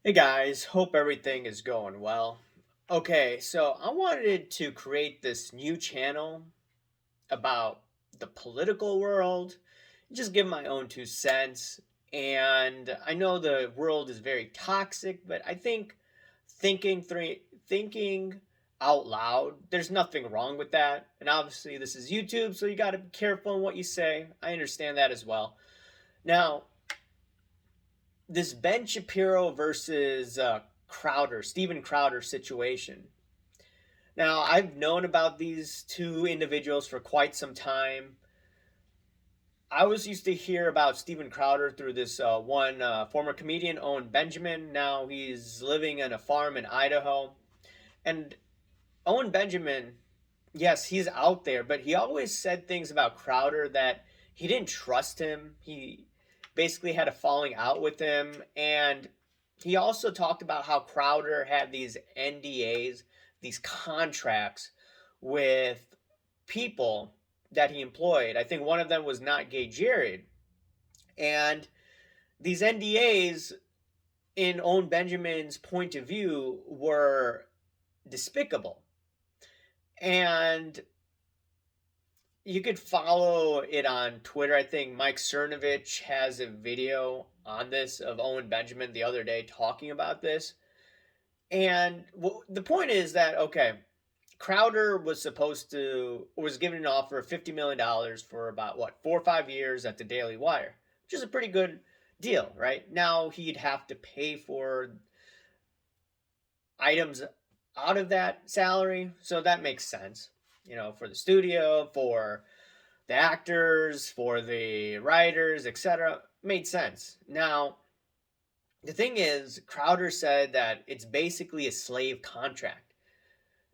Hey guys, hope everything is going well. Okay, so I wanted to create this new channel about the political world, just give my own 2 cents. And I know the world is very toxic, but I think thinking out loud, there's nothing wrong with that. And obviously, this is YouTube, so you got to be careful in what you say. I understand that as well. Now, this Ben Shapiro versus Steven Crowder situation. Now, I've known about these two individuals for quite some time. I was used to hear about Steven Crowder through this one former comedian, Owen Benjamin. Now he's living in a farm in Idaho. And Owen Benjamin, yes, he's out there, but he always said things about Crowder that he didn't trust him. He basically had a falling out with him. And he also talked about how Crowder had these NDAs, these contracts with people that he employed. I think one of them was Not Gay Jared. And these NDAs, in Owen Benjamin's point of view, were despicable. And you could follow it on Twitter. I think Mike Cernovich has a video on this of Owen Benjamin the other day talking about this. And the point is that, okay, Crowder was given an offer of $50 million for about what, 4 or 5 years at the Daily Wire, which is a pretty good deal, right? Now he'd have to pay for items out of that salary, so that makes sense. For the studio, for the actors, for the writers, etc. Made sense. Now, the thing is, Crowder said that it's basically a slave contract,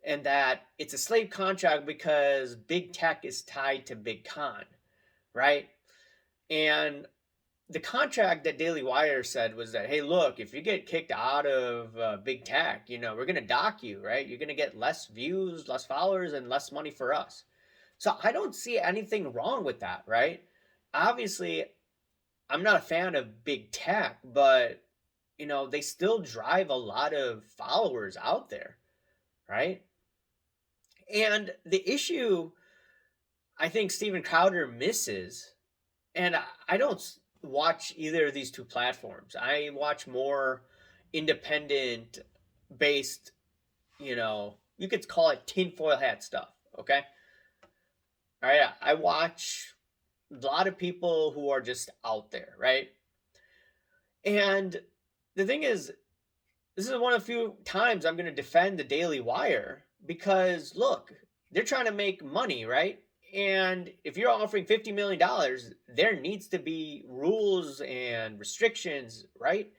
and that it's a slave contract because big tech is tied to big con, right? And the contract that Daily Wire said was that, hey, look, if you get kicked out of big tech, we're going to dock you, right? You're going to get less views, less followers, and less money for us. So I don't see anything wrong with that, right? Obviously, I'm not a fan of big tech, but they still drive a lot of followers out there, right? And the issue I think Steven Crowder misses, and I don't watch either of these two platforms. I watch more independent based, you could call it tinfoil hat stuff, okay? All right, I watch a lot of people who are just out there, right? And the thing is, this is one of the few times I'm going to defend the Daily Wire because look, they're trying to make money, right? And if you're offering $50 million, there needs to be rules and restrictions, right?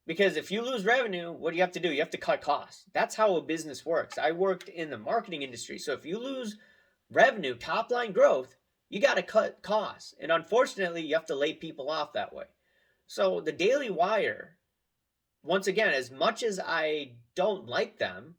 Because if you lose revenue, what do you have to do? You have to cut costs. That's how a business works. I worked in the marketing industry. So if you lose revenue, top line growth, you got to cut costs. And unfortunately, you have to lay people off that way. So the Daily Wire, once again, as much as I don't like them,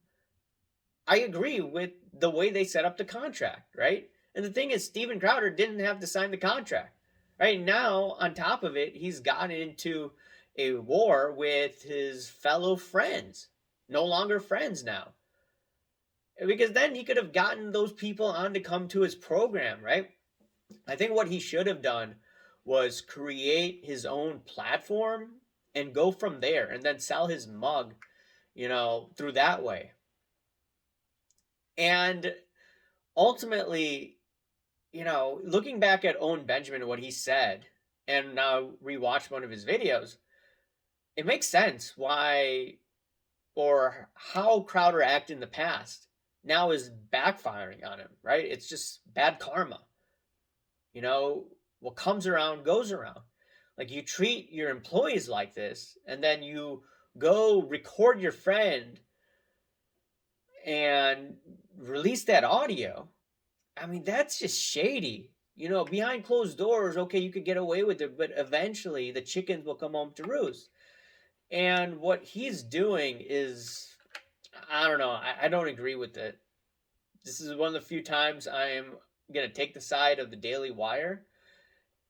I agree with the way they set up the contract, right? And the thing is, Steven Crowder didn't have to sign the contract. Right now, on top of it, he's gotten into a war with his fellow friends, no longer friends now. Because then he could have gotten those people on to come to his program, right? I think what he should have done was create his own platform and go from there and then sell his mug, through that way. And ultimately, looking back at Owen Benjamin and what he said, and now rewatch one of his videos, it makes sense why or how Crowder acted in the past now is backfiring on him, right? It's just bad karma. What comes around goes around. Like you treat your employees like this, and then you go record your friend and release that audio. I mean, that's just shady. Behind closed doors, okay, you could get away with it, but eventually the chickens will come home to roost. And what he's doing is, I don't know, I don't agree with it. This is one of the few times I am going to take the side of the Daily Wire.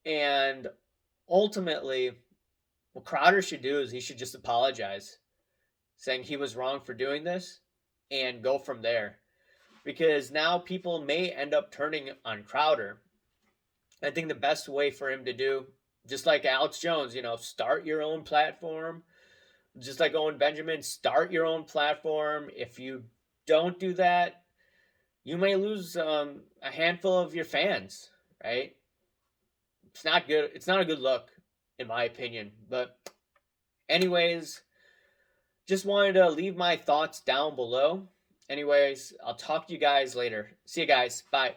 And ultimately, What Crowder should do is he should just apologize, saying he was wrong for doing this and go from there. Because now people may end up turning on Crowder. I think the best way for him to do, just like Alex Jones, start your own platform. Just like Owen Benjamin, start your own platform. If you don't do that, you may lose a handful of your fans, right? It's not good. It's not a good look, in my opinion. But, anyways, just wanted to leave my thoughts down below. Anyways, I'll talk to you guys later. See you guys. Bye.